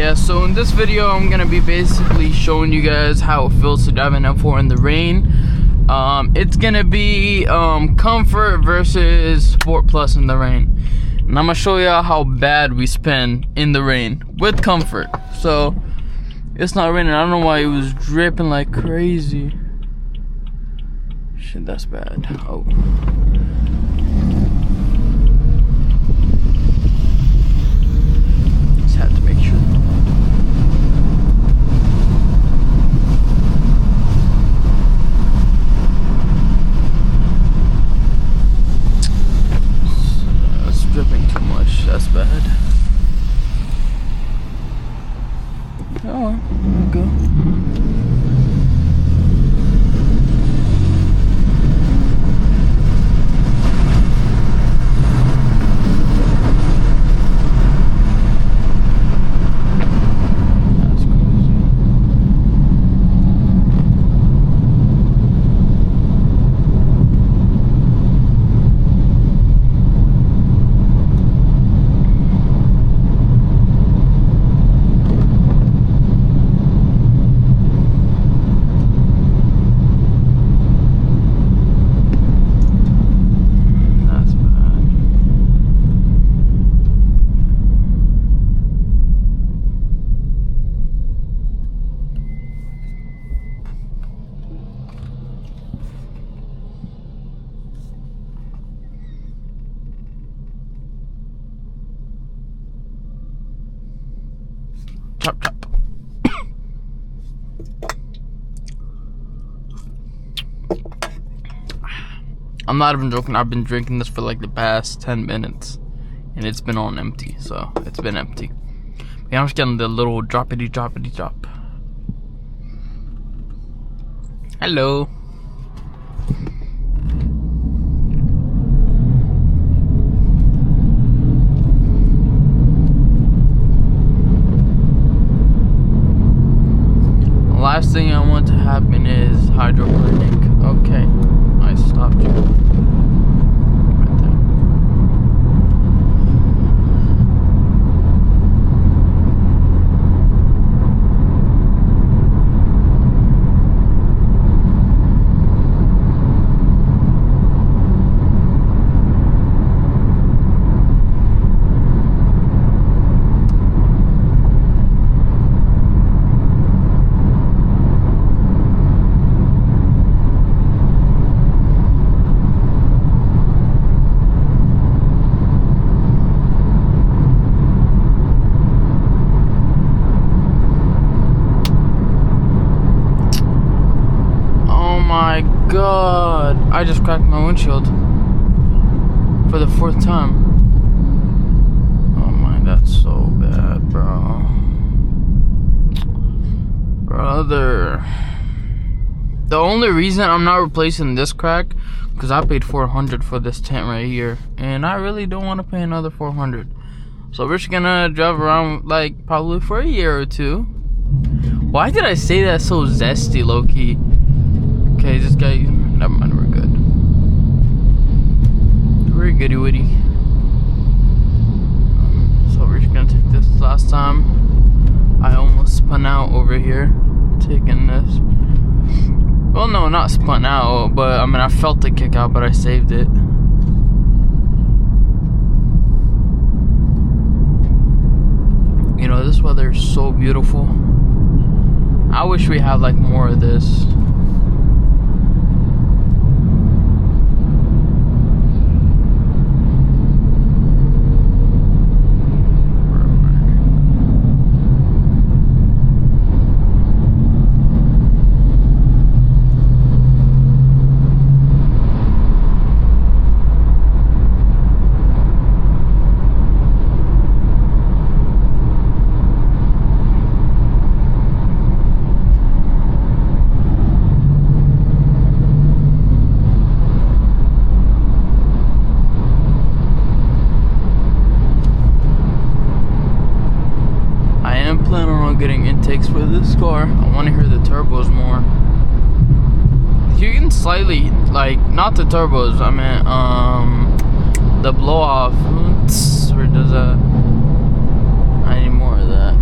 Yeah, so in this video I'm gonna be basically showing you guys how it feels to drive an M4 in the rain. It's gonna be comfort versus Sport Plus in the rain, and I'm gonna show you how bad we spin in the rain with comfort. So it's not raining. I don't know why it was dripping like crazy. Shit, that's bad. Oh, just had to make sure. That's dripping too much. That's bad. Oh, there we go. Chop, chop. I'm not even joking. I've been drinking this for like the past 10 minutes and it's been on empty, so it's been empty. Yeah, I'm just getting the little droppity drop. Hello. Last thing I want to happen is hydroponic. Okay, I stopped you. Right there. My God, I just cracked my windshield for the 4th time. Oh my, that's so bad, bro. Brother. The only reason I'm not replacing this crack, because I paid $400 for this tent right here, and I really don't want to pay another $400. So we're just gonna drive around like probably for a year or two. Why did I say that so zesty, low-key? Okay, this guy, never mind, we're good. We're goody woody. So we're just gonna take this. Last time I almost spun out over here taking this. Well, no, not spun out, but I mean I felt the kick out, but I saved it. You know, this weather is so beautiful. I wish we had like more of this. Getting intakes for this car. I want to hear the turbos more. You can slightly, like, not the turbos, I mean the blow off. Where does that? I need more of that.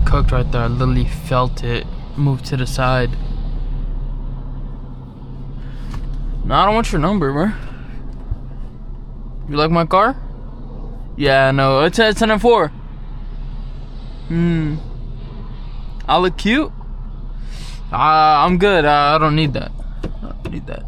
cooked right there. I literally felt it move to the side. No, I don't want your number, bro. You like my car? Yeah, no, it's an M4. I look cute? I'm good. I don't need that. I don't need that.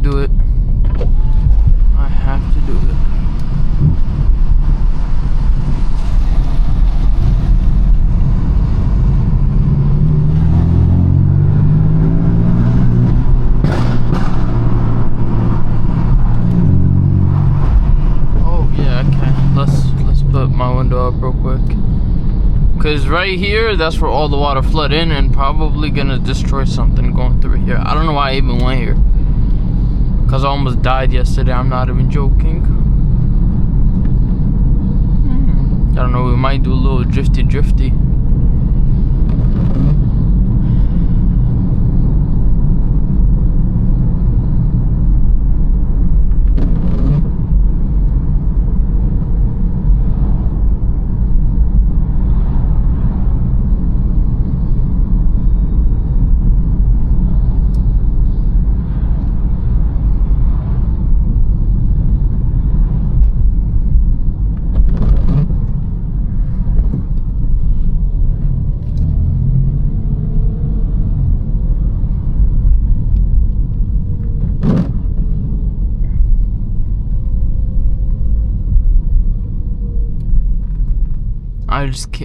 Do it. I have to do it. Oh yeah, okay. Let's put my window up real quick. Cause right here, that's where all the water flood in and probably gonna destroy something going through here. I don't know why I even went here. Cause I almost died yesterday, I'm not even joking. I don't know, we might do a little drifty.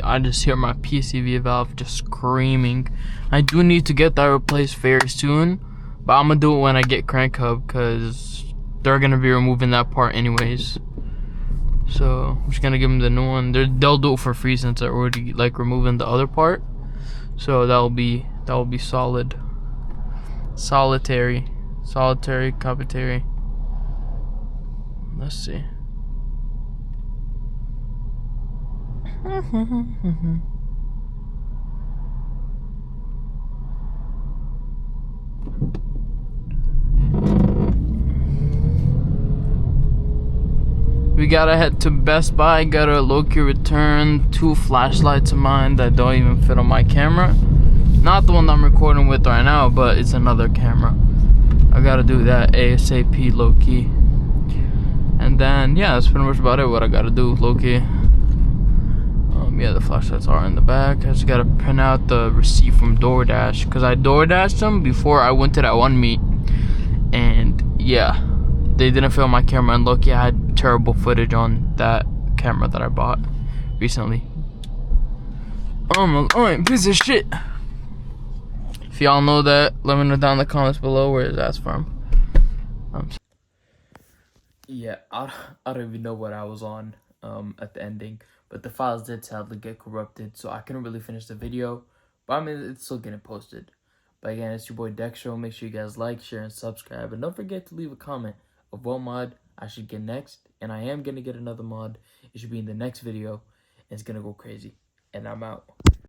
I just hear my PCV valve just screaming. I do need to get that replaced very soon, but I'm gonna do it when I get crank hub because they're gonna be removing that part anyways. So I'm just gonna give them the new one. They'll do it for free since they're already like removing the other part. So that'll be solid. Solitary, copitary. Let's see. We gotta head to Best Buy, gotta low-key return 2 flashlights of mine that don't even fit on my camera. Not the one that I'm recording with right now, but it's another camera. I gotta do that ASAP low-key. And then, yeah, that's pretty much about it, what I gotta do low-key. Yeah, the flashlights are in the back. I just gotta print out the receipt from DoorDash because I DoorDashed them before I went to that one meet, and yeah, they didn't film my camera. And look, I had terrible footage on that camera that I bought recently. I'm a piece of shit. If y'all know that, let me know down in the comments below where that's from. Yeah, I don't even know what I was on at the ending. But the files did sadly get corrupted, so I couldn't really finish the video. But I mean, it's still getting posted. But again, it's your boy Dextro. Make sure you guys like, share, and subscribe. And don't forget to leave a comment of what mod I should get next. And I am going to get another mod. It should be in the next video. And it's going to go crazy. And I'm out.